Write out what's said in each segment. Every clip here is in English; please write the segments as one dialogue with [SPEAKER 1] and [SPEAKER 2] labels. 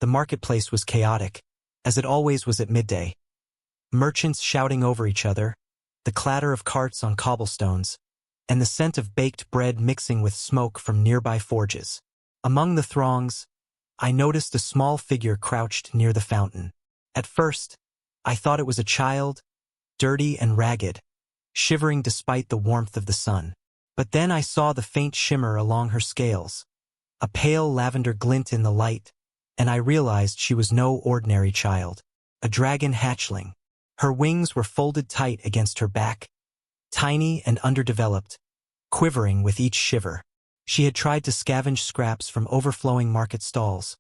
[SPEAKER 1] The marketplace was chaotic, as it always was at midday. Merchants shouting over each other, the clatter of carts on cobblestones, and the scent of baked bread mixing with smoke from nearby forges. Among the throngs, I noticed a small figure crouched near the fountain. At first, I thought it was a child, dirty and ragged, shivering despite the warmth of the sun. But then I saw the faint shimmer along her scales, a pale lavender glint in the light, and I realized she was no ordinary child. A dragon hatchling. Her wings were folded tight against her back, tiny and underdeveloped, quivering with each shiver. She had tried to scavenge scraps from overflowing market stalls,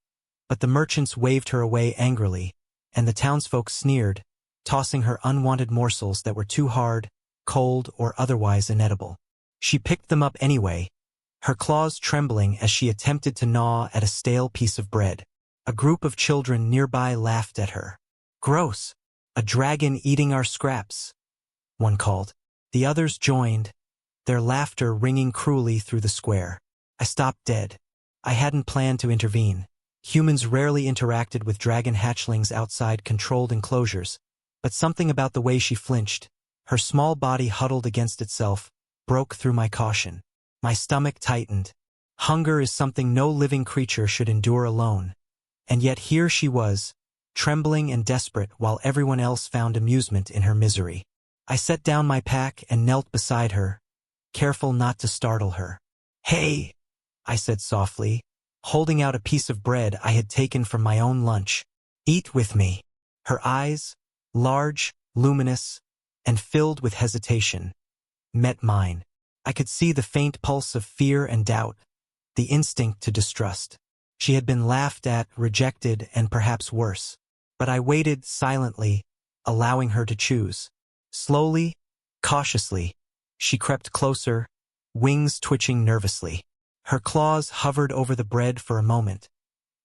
[SPEAKER 1] but the merchants waved her away angrily, and the townsfolk sneered, tossing her unwanted morsels that were too hard, cold, or otherwise inedible. She picked them up anyway, her claws trembling as she attempted to gnaw at a stale piece of bread. A group of children nearby laughed at her. "Gross! A dragon eating our scraps," one called. The others joined, their laughter ringing cruelly through the square. I stopped dead. I hadn't planned to intervene. Humans rarely interacted with dragon hatchlings outside controlled enclosures, but something about the way she flinched, her small body huddled against itself, broke through my caution. My stomach tightened. Hunger is something no living creature should endure alone. And yet here she was, trembling and desperate while everyone else found amusement in her misery. I set down my pack and knelt beside her, careful not to startle her. "Hey," I said softly, holding out a piece of bread I had taken from my own lunch. "Eat with me." Her eyes, large, luminous, and filled with hesitation, met mine. I could see the faint pulse of fear and doubt, the instinct to distrust. She had been laughed at, rejected, and perhaps worse. But I waited silently, allowing her to choose. Slowly, cautiously, she crept closer, wings twitching nervously. Her claws hovered over the bread for a moment.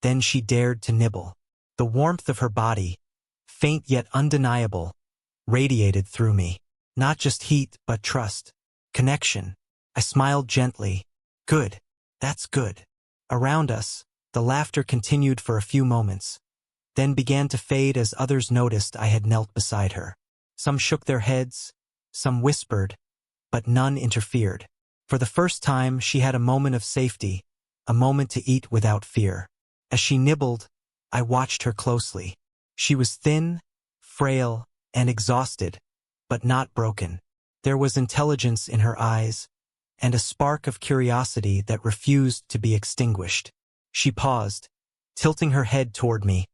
[SPEAKER 1] Then she dared to nibble. The warmth of her body, faint yet undeniable, radiated through me. Not just heat, but trust. Connection. I smiled gently. "Good. That's good." Around us, the laughter continued for a few moments, then began to fade as others noticed I had knelt beside her. Some shook their heads, some whispered, but none interfered. For the first time, she had a moment of safety, a moment to eat without fear. As she nibbled, I watched her closely. She was thin, frail, and exhausted, but not broken. There was intelligence in her eyes, and a spark of curiosity that refused to be extinguished. She paused, tilting her head toward me,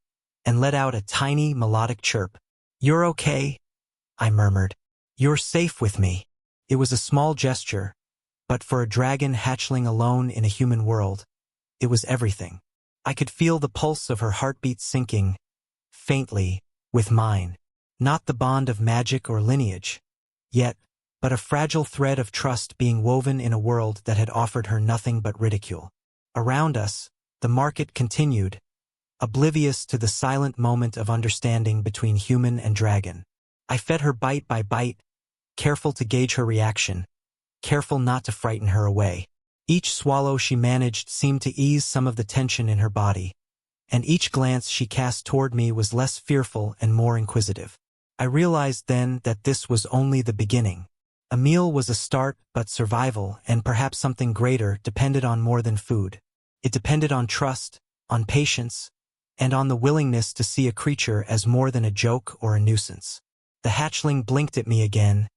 [SPEAKER 1] and let out a tiny melodic chirp. "You're okay," I murmured. "You're safe with me." It was a small gesture, but for a dragon hatchling alone in a human world, it was everything. I could feel the pulse of her heartbeat sinking, faintly, with mine. Not the bond of magic or lineage, yet, but a fragile thread of trust being woven in a world that had offered her nothing but ridicule. Around us, the market continued, oblivious to the silent moment of understanding between human and dragon. I fed her bite by bite, careful to gauge her reaction, careful not to frighten her away. Each swallow she managed seemed to ease some of the tension in her body, and each glance she cast toward me was less fearful and more inquisitive. I realized then that this was only the beginning. A meal was a start, but survival, and perhaps something greater, depended on more than food. It depended on trust, on patience, and on the willingness to see a creature as more than a joke or a nuisance. The hatchling blinked at me again,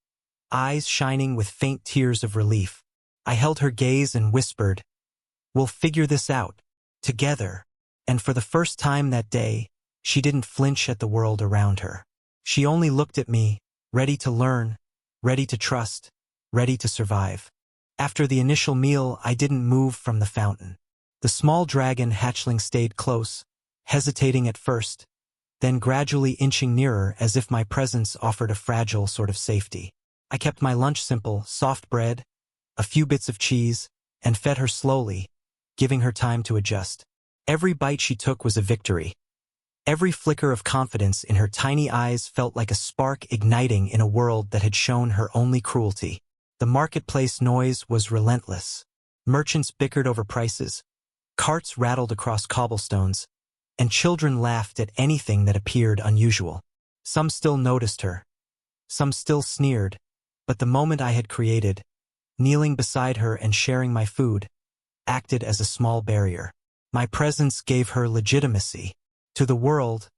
[SPEAKER 1] eyes shining with faint tears of relief. I held her gaze and whispered, "We'll figure this out, together." And for the first time that day, she didn't flinch at the world around her. She only looked at me, ready to learn, ready to trust, ready to survive. After the initial meal, I didn't move from the fountain. The small dragon hatchling stayed close, hesitating at first, then gradually inching nearer as if my presence offered a fragile sort of safety. I kept my lunch simple, soft bread, a few bits of cheese, and fed her slowly, giving her time to adjust. Every bite she took was a victory. Every flicker of confidence in her tiny eyes felt like a spark igniting in a world that had shown her only cruelty. The marketplace noise was relentless. Merchants bickered over prices. Carts rattled across cobblestones, and children laughed at anything that appeared unusual. Some still noticed her, some still sneered, but the moment I had created, kneeling beside her and sharing my food, acted as a small barrier. My presence gave her legitimacy. To the world,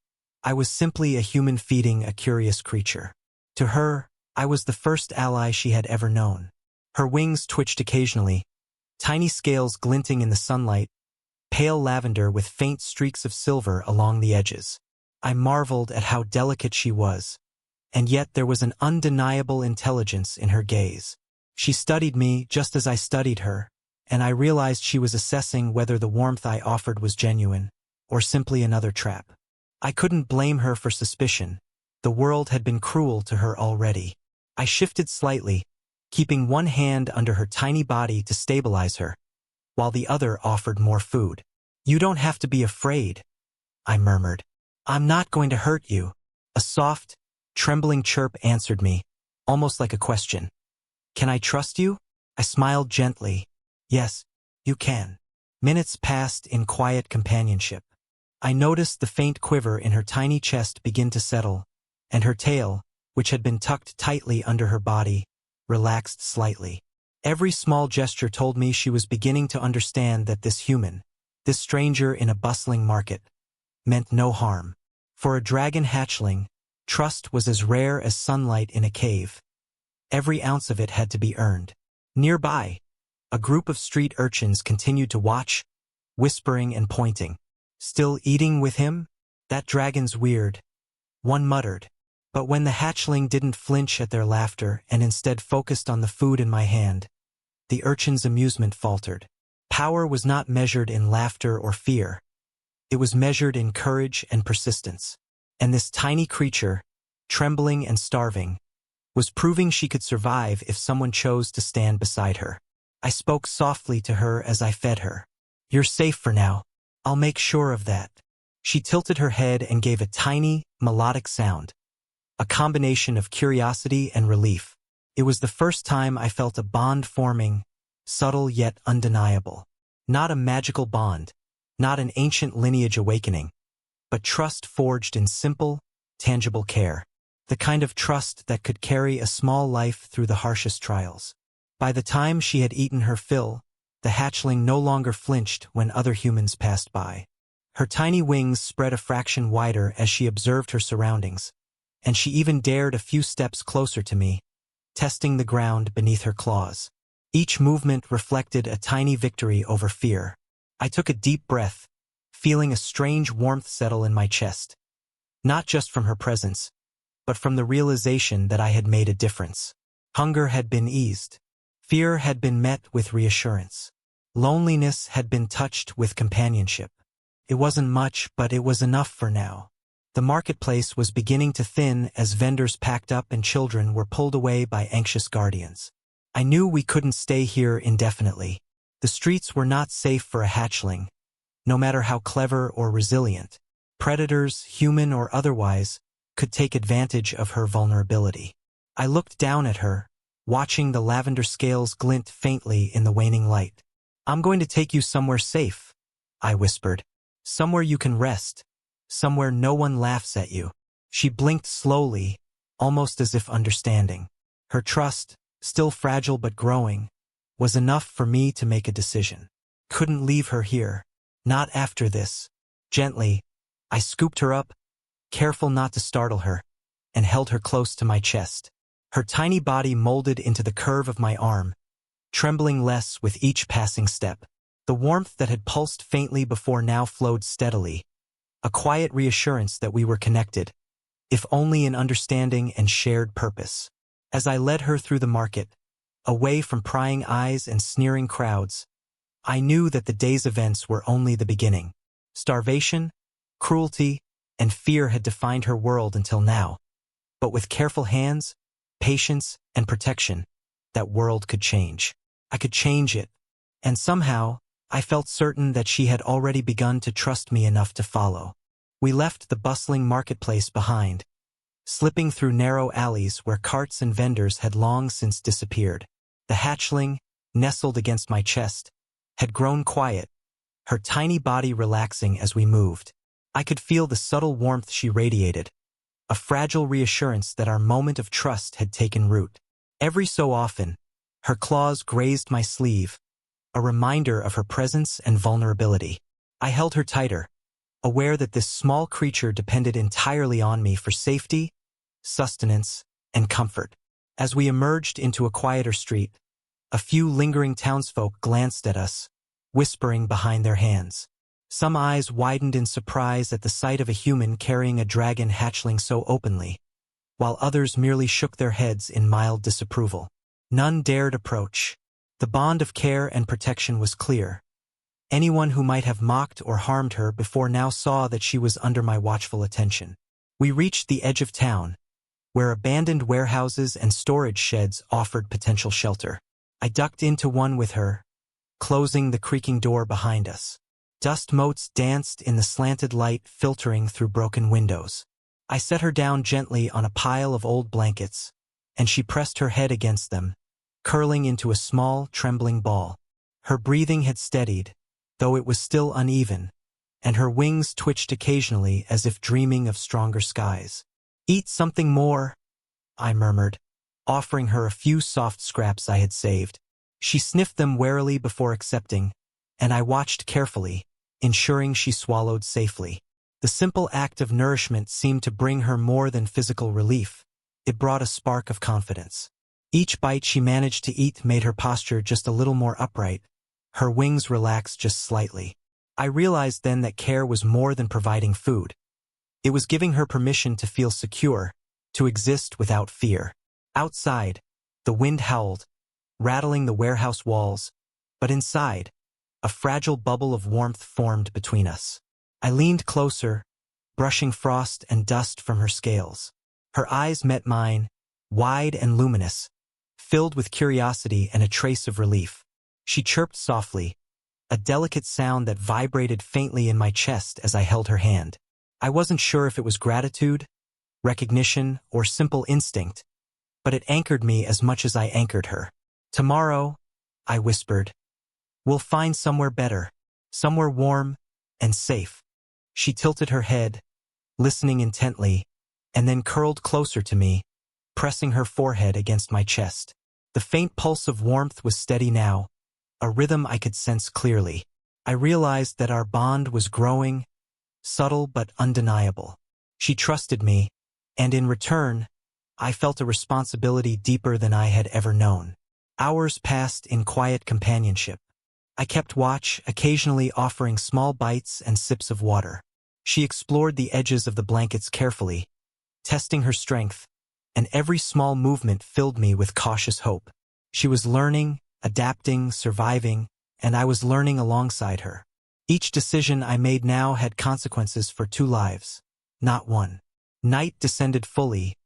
[SPEAKER 1] I was simply a human feeding a curious creature. To her, I was the first ally she had ever known. Her wings twitched occasionally, tiny scales glinting in the sunlight, pale lavender with faint streaks of silver along the edges. I marveled at how delicate she was, and yet there was an undeniable intelligence in her gaze. She studied me just as I studied her, and I realized she was assessing whether the warmth I offered was genuine, or simply another trap. I couldn't blame her for suspicion. The world had been cruel to her already. I shifted slightly, keeping one hand under her tiny body to stabilize her, while the other offered more food. "You don't have to be afraid," I murmured. "I'm not going to hurt you." A soft, trembling chirp answered me, almost like a question. "Can I trust you?" I smiled gently. "Yes, you can." Minutes passed in quiet companionship. I noticed the faint quiver in her tiny chest begin to settle, and her tail, which had been tucked tightly under her body, relaxed slightly. Every small gesture told me she was beginning to understand that this human, this stranger in a bustling market, meant no harm. For a dragon hatchling, trust was as rare as sunlight in a cave. Every ounce of it had to be earned. Nearby, a group of street urchins continued to watch, whispering and pointing. "Still eating with him? That dragon's weird," one muttered. But when the hatchling didn't flinch at their laughter and instead focused on the food in my hand, the urchin's amusement faltered. Power was not measured in laughter or fear. It was measured in courage and persistence. And this tiny creature, trembling and starving, was proving she could survive if someone chose to stand beside her. I spoke softly to her as I fed her. "You're safe for now. I'll make sure of that." She tilted her head and gave a tiny, melodic sound, a combination of curiosity and relief. It was the first time I felt a bond forming, subtle yet undeniable. Not a magical bond, not an ancient lineage awakening, but trust forged in simple, tangible care. The kind of trust that could carry a small life through the harshest trials. By the time she had eaten her fill, the hatchling no longer flinched when other humans passed by. Her tiny wings spread a fraction wider as she observed her surroundings, and she even dared a few steps closer to me, testing the ground beneath her claws. Each movement reflected a tiny victory over fear. I took a deep breath, feeling a strange warmth settle in my chest. Not just from her presence, but from the realization that I had made a difference. Hunger had been eased. Fear had been met with reassurance. Loneliness had been touched with companionship. It wasn't much, but it was enough for now. The marketplace was beginning to thin as vendors packed up and children were pulled away by anxious guardians. I knew we couldn't stay here indefinitely. The streets were not safe for a hatchling, no matter how clever or resilient. Predators, human or otherwise, could take advantage of her vulnerability. I looked down at her, watching the lavender scales glint faintly in the waning light. "I'm going to take you somewhere safe," I whispered. "Somewhere you can rest. Somewhere no one laughs at you." She blinked slowly, almost as if understanding. Her trust, still fragile but growing, was enough for me to make a decision. Couldn't leave her here. Not after this. Gently, I scooped her up, careful not to startle her, and held her close to my chest. Her tiny body molded into the curve of my arm, trembling less with each passing step. The warmth that had pulsed faintly before now flowed steadily, a quiet reassurance that we were connected, if only in understanding and shared purpose. As I led her through the market, away from prying eyes and sneering crowds, I knew that the day's events were only the beginning. Starvation, cruelty, and fear had defined her world until now. But with careful hands, patience, and protection, that world could change. I could change it, and somehow, I felt certain that she had already begun to trust me enough to follow. We left the bustling marketplace behind, slipping through narrow alleys where carts and vendors had long since disappeared. The hatchling, nestled against my chest, had grown quiet, her tiny body relaxing as we moved. I could feel the subtle warmth she radiated, a fragile reassurance that our moment of trust had taken root. Every so often, her claws grazed my sleeve, a reminder of her presence and vulnerability. I held her tighter, aware that this small creature depended entirely on me for safety, sustenance, and comfort. As we emerged into a quieter street, a few lingering townsfolk glanced at us, whispering behind their hands. Some eyes widened in surprise at the sight of a human carrying a dragon hatchling so openly, while others merely shook their heads in mild disapproval. None dared approach. The bond of care and protection was clear. Anyone who might have mocked or harmed her before now saw that she was under my watchful attention. We reached the edge of town, where abandoned warehouses and storage sheds offered potential shelter. I ducked into one with her, closing the creaking door behind us. Dust motes danced in the slanted light filtering through broken windows. I set her down gently on a pile of old blankets, and she pressed her head against them, curling into a small, trembling ball. Her breathing had steadied, though it was still uneven, and her wings twitched occasionally as if dreaming of stronger skies. "Eat something more," I murmured, offering her a few soft scraps I had saved. She sniffed them warily before accepting, and I watched carefully, ensuring she swallowed safely. The simple act of nourishment seemed to bring her more than physical relief. It brought a spark of confidence. Each bite she managed to eat made her posture just a little more upright, her wings relaxed just slightly. I realized then that care was more than providing food. It was giving her permission to feel secure, to exist without fear. Outside, the wind howled, rattling the warehouse walls, but inside, a fragile bubble of warmth formed between us. I leaned closer, brushing frost and dust from her scales. Her eyes met mine, wide and luminous, filled with curiosity and a trace of relief. She chirped softly, a delicate sound that vibrated faintly in my chest as I held her hand. I wasn't sure if it was gratitude, recognition, or simple instinct, but it anchored me as much as I anchored her. "Tomorrow," I whispered, "we'll find somewhere better, somewhere warm and safe." She tilted her head, listening intently, and then curled closer to me, pressing her forehead against my chest. The faint pulse of warmth was steady now, a rhythm I could sense clearly. I realized that our bond was growing, subtle but undeniable. She trusted me, and in return, I felt a responsibility deeper than I had ever known. Hours passed in quiet companionship. I kept watch, occasionally offering small bites and sips of water. She explored the edges of the blankets carefully, testing her strength, and every small movement filled me with cautious hope. She was learning, adapting, surviving, and I was learning alongside her. Each decision I made now had consequences for 2 lives, not one. Night descended fully,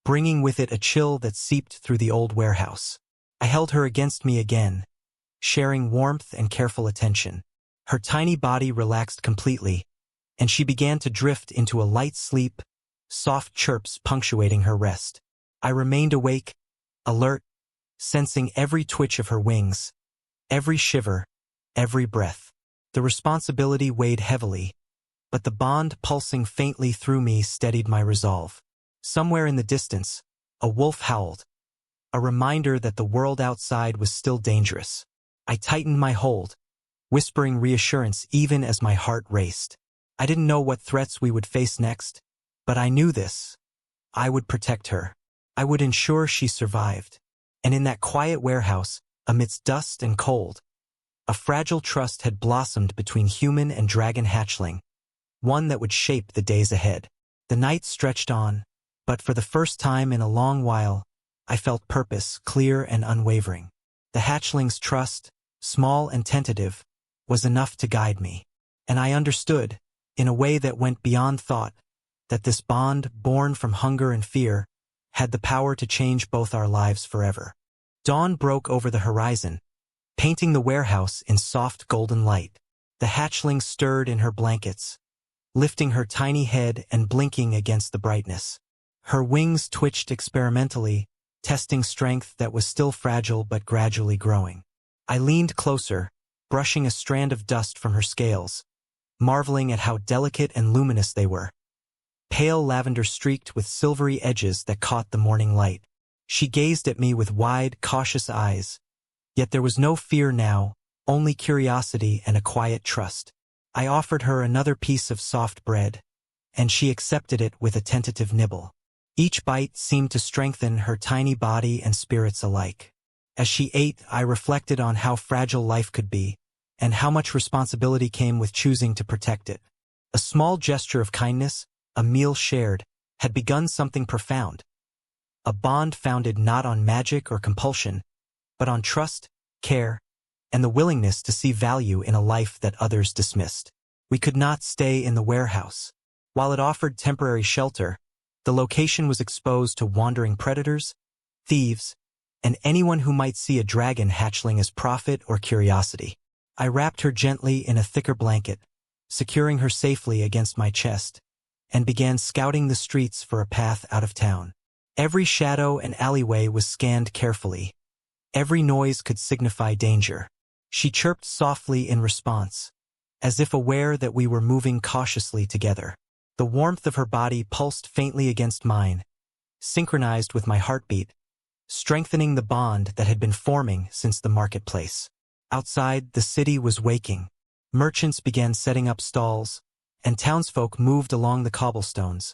[SPEAKER 1] bringing with it a chill that seeped through the old warehouse. I held her against me again, sharing warmth and careful attention. Her tiny body relaxed completely, and she began to drift into a light sleep, soft chirps punctuating her rest. I remained awake, alert, sensing every twitch of her wings, every shiver, every breath. The responsibility weighed heavily, but the bond pulsing faintly through me steadied my resolve. Somewhere in the distance, a wolf howled, a reminder that the world outside was still dangerous. I tightened my hold, whispering reassurance even as my heart raced. I didn't know what threats we would face next, but I knew this. I would protect her. I would ensure she survived. And in that quiet warehouse, amidst dust and cold, a fragile trust had blossomed between human and dragon hatchling, one that would shape the days ahead. The night stretched on, but for the first time in a long while, I felt purpose, clear and unwavering. The hatchling's trust, small and tentative, was enough to guide me. And I understood, in a way that went beyond thought, that this bond, born from hunger and fear, had the power to change both our lives forever. Dawn broke over the horizon, painting the warehouse in soft golden light. The hatchling stirred in her blankets, lifting her tiny head and blinking against the brightness. Her wings twitched experimentally, testing strength that was still fragile but gradually growing. I leaned closer, brushing a strand of dust from her scales, marveling at how delicate and luminous they were. Pale lavender streaked with silvery edges that caught the morning light. She gazed at me with wide, cautious eyes. Yet there was no fear now, only curiosity and a quiet trust. I offered her another piece of soft bread, and she accepted it with a tentative nibble. Each bite seemed to strengthen her tiny body and spirits alike. As she ate, I reflected on how fragile life could be, and how much responsibility came with choosing to protect it. A small gesture of kindness, a meal shared, had begun something profound. A bond founded not on magic or compulsion, but on trust, care, and the willingness to see value in a life that others dismissed. We could not stay in the warehouse. While it offered temporary shelter, the location was exposed to wandering predators, thieves, and anyone who might see a dragon hatchling as profit or curiosity. I wrapped her gently in a thicker blanket, securing her safely against my chest, and began scouting the streets for a path out of town. Every shadow and alleyway was scanned carefully. Every noise could signify danger. She chirped softly in response, as if aware that we were moving cautiously together. The warmth of her body pulsed faintly against mine, synchronized with my heartbeat, strengthening the bond that had been forming since the marketplace. Outside, the city was waking. Merchants began setting up stalls, and townsfolk moved along the cobblestones,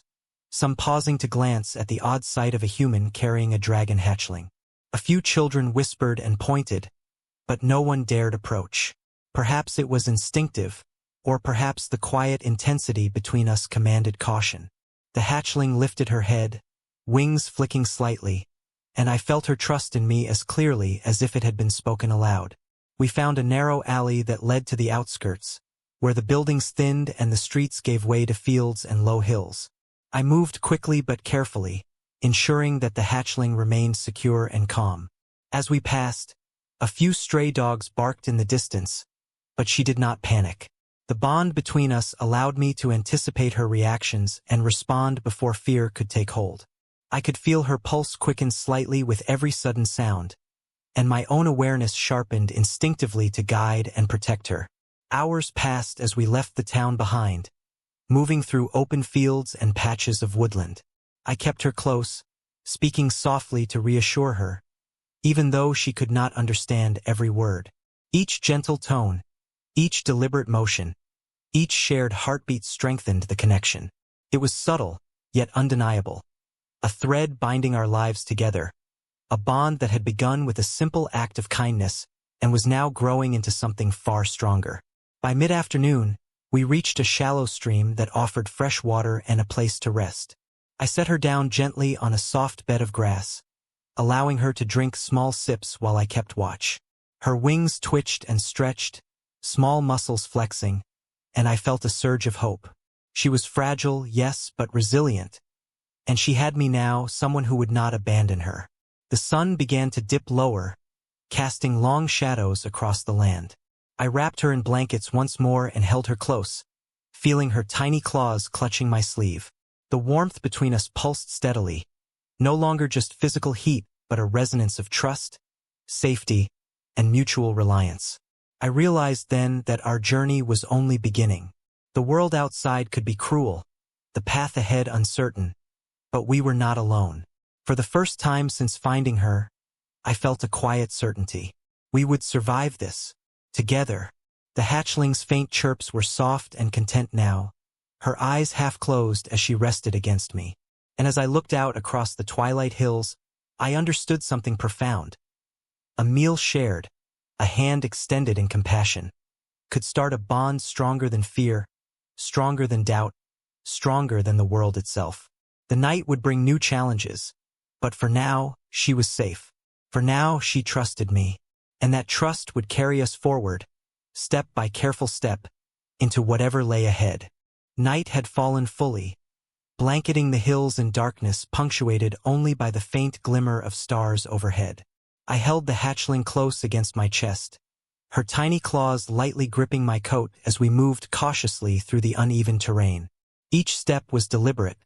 [SPEAKER 1] some pausing to glance at the odd sight of a human carrying a dragon hatchling. A few children whispered and pointed, but no one dared approach. Perhaps it was instinctive, or perhaps the quiet intensity between us commanded caution. The hatchling lifted her head, wings flicking slightly, and I felt her trust in me as clearly as if it had been spoken aloud. We found a narrow alley that led to the outskirts, where the buildings thinned and the streets gave way to fields and low hills. I moved quickly but carefully, ensuring that the hatchling remained secure and calm. As we passed, a few stray dogs barked in the distance, but she did not panic. The bond between us allowed me to anticipate her reactions and respond before fear could take hold. I could feel her pulse quicken slightly with every sudden sound, and my own awareness sharpened instinctively to guide and protect her. Hours passed as we left the town behind, moving through open fields and patches of woodland. I kept her close, speaking softly to reassure her, even though she could not understand every word. Each gentle tone, each deliberate motion, each shared heartbeat strengthened the connection. It was subtle, yet undeniable. A thread binding our lives together, a bond that had begun with a simple act of kindness and was now growing into something far stronger. By mid-afternoon, we reached a shallow stream that offered fresh water and a place to rest. I set her down gently on a soft bed of grass, allowing her to drink small sips while I kept watch. Her wings twitched and stretched, small muscles flexing, and I felt a surge of hope. She was fragile, yes, but resilient, and she had me now, someone who would not abandon her. The sun began to dip lower, casting long shadows across the land. I wrapped her in blankets once more and held her close, feeling her tiny claws clutching my sleeve. The warmth between us pulsed steadily, no longer just physical heat, but a resonance of trust, safety, and mutual reliance. I realized then that our journey was only beginning. The world outside could be cruel, the path ahead uncertain, but we were not alone. For the first time since finding her, I felt a quiet certainty. We would survive this, together. The hatchling's faint chirps were soft and content now, her eyes half closed as she rested against me. And as I looked out across the twilight hills, I understood something profound. A meal shared, a hand extended in compassion, could start a bond stronger than fear, stronger than doubt, stronger than the world itself. The night would bring new challenges, but for now, she was safe. For now, she trusted me, and that trust would carry us forward, step by careful step, into whatever lay ahead. Night had fallen fully, blanketing the hills in darkness punctuated only by the faint glimmer of stars overhead. I held the hatchling close against my chest, her tiny claws lightly gripping my coat as we moved cautiously through the uneven terrain. Each step was deliberate,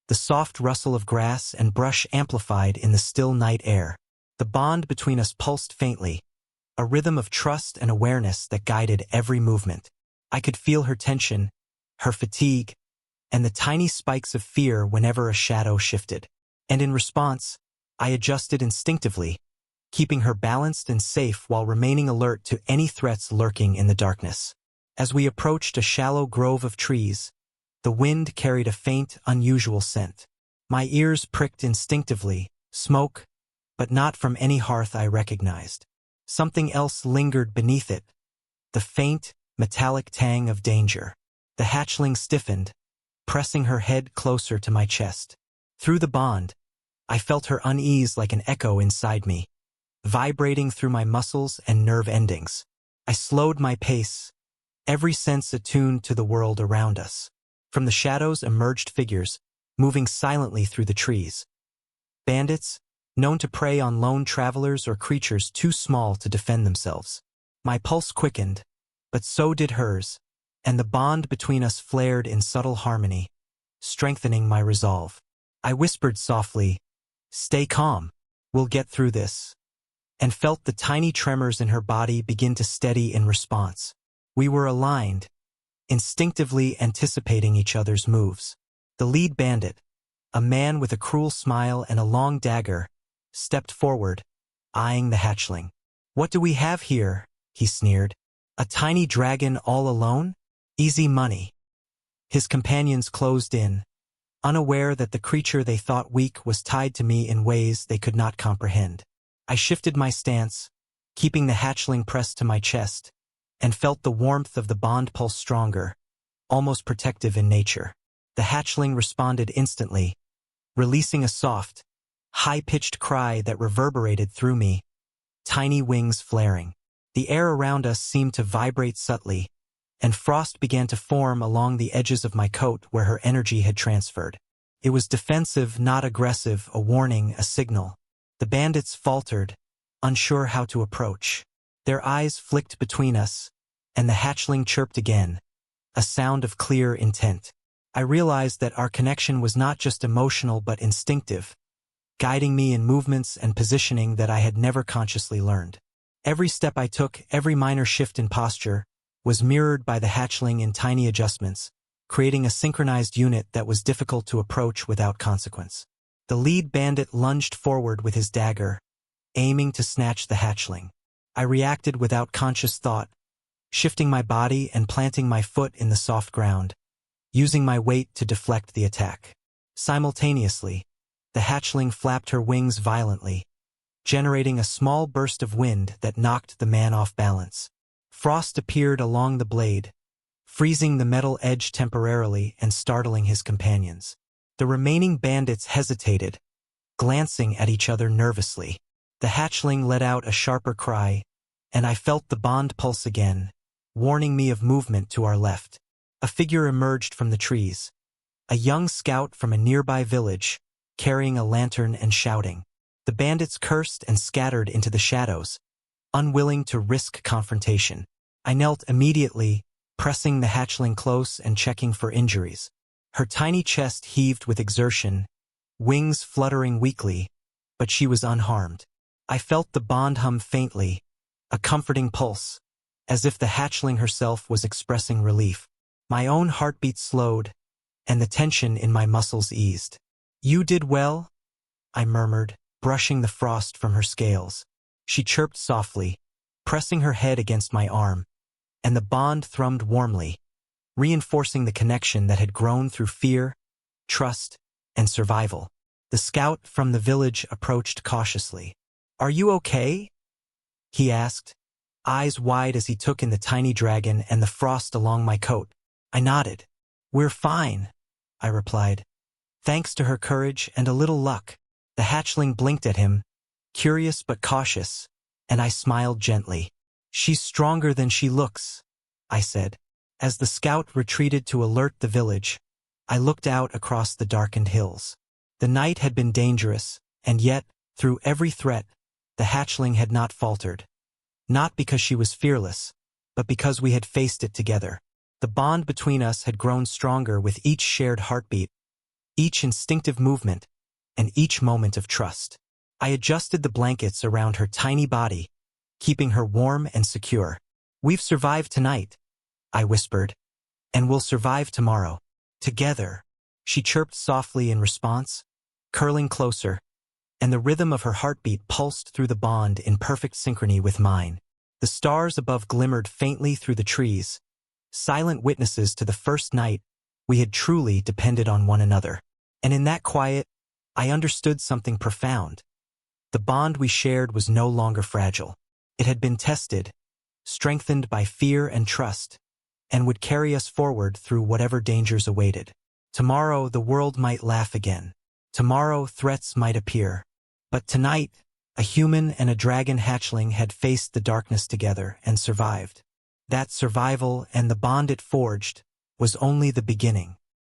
[SPEAKER 1] the soft rustle of grass and brush amplified in the still night air. The bond between us pulsed faintly, a rhythm of trust and awareness that guided every movement. I could feel her tension, her fatigue, and the tiny spikes of fear whenever a shadow shifted. And in response, I adjusted instinctively, keeping her balanced and safe while remaining alert to any threats lurking in the darkness. As we approached a shallow grove of trees, the wind carried a faint, unusual scent. My ears pricked instinctively, smoke, but not from any hearth I recognized. Something else lingered beneath it, the faint, metallic tang of danger. The hatchling stiffened, pressing her head closer to my chest. Through the bond, I felt her unease like an echo inside me, vibrating through my muscles and nerve endings. I slowed my pace, every sense attuned to the world around us. From the shadows emerged figures, moving silently through the trees. Bandits, known to prey on lone travelers or creatures too small to defend themselves. My pulse quickened, but so did hers, and the bond between us flared in subtle harmony, strengthening my resolve. I whispered softly, "Stay calm, we'll get through this," and felt the tiny tremors in her body begin to steady in response. We were aligned, instinctively anticipating each other's moves. The lead bandit, a man with a cruel smile and a long dagger, stepped forward, eyeing the hatchling. "What do we have here?" he sneered. "A tiny dragon all alone? Easy money." His companions closed in, unaware that the creature they thought weak was tied to me in ways they could not comprehend. I shifted my stance, keeping the hatchling pressed to my chest, and felt the warmth of the bond pulse stronger, almost protective in nature. The hatchling responded instantly, releasing a soft, high-pitched cry that reverberated through me, tiny wings flaring. The air around us seemed to vibrate subtly, and frost began to form along the edges of my coat where her energy had transferred. It was defensive, not aggressive, a warning, a signal. The bandits faltered, unsure how to approach. Their eyes flicked between us, and the hatchling chirped again, a sound of clear intent. I realized that our connection was not just emotional but instinctive, guiding me in movements and positioning that I had never consciously learned. Every step I took, every minor shift in posture, was mirrored by the hatchling in tiny adjustments, creating a synchronized unit that was difficult to approach without consequence. The lead bandit lunged forward with his dagger, aiming to snatch the hatchling. I reacted without conscious thought, shifting my body and planting my foot in the soft ground, using my weight to deflect the attack. Simultaneously, the hatchling flapped her wings violently, generating a small burst of wind that knocked the man off balance. Frost appeared along the blade, freezing the metal edge temporarily and startling his companions. The remaining bandits hesitated, glancing at each other nervously. The hatchling let out a sharper cry, and I felt the bond pulse again, warning me of movement to our left. A figure emerged from the trees, a young scout from a nearby village, carrying a lantern and shouting. The bandits cursed and scattered into the shadows, unwilling to risk confrontation. I knelt immediately, pressing the hatchling close and checking for injuries. Her tiny chest heaved with exertion, wings fluttering weakly, but she was unharmed. I felt the bond hum faintly, a comforting pulse, as if the hatchling herself was expressing relief. My own heartbeat slowed, and the tension in my muscles eased. "You did well," I murmured, brushing the frost from her scales. She chirped softly, pressing her head against my arm, and the bond thrummed warmly, reinforcing the connection that had grown through fear, trust, and survival. The scout from the village approached cautiously. "Are you okay?" he asked, eyes wide as he took in the tiny dragon and the frost along my coat. I nodded. "We're fine," I replied. "Thanks to her courage and a little luck." The hatchling blinked at him, curious but cautious, and I smiled gently. "She's stronger than she looks," I said. As the scout retreated to alert the village, I looked out across the darkened hills. The night had been dangerous, and yet, through every threat, the hatchling had not faltered. Not because she was fearless, but because we had faced it together. The bond between us had grown stronger with each shared heartbeat, each instinctive movement, and each moment of trust. I adjusted the blankets around her tiny body, keeping her warm and secure. "We've survived tonight," I whispered, and we'll survive tomorrow. Together, she chirped softly in response, curling closer, and the rhythm of her heartbeat pulsed through the bond in perfect synchrony with mine. The stars above glimmered faintly through the trees, silent witnesses to the first night we had truly depended on one another. And in that quiet, I understood something profound. The bond we shared was no longer fragile. It had been tested, strengthened by fear and trust, and would carry us forward through whatever dangers awaited. Tomorrow the world might laugh again. Tomorrow threats might appear. But tonight, a human and a dragon hatchling had faced the darkness together and survived. That survival and the bond it forged was only the beginning.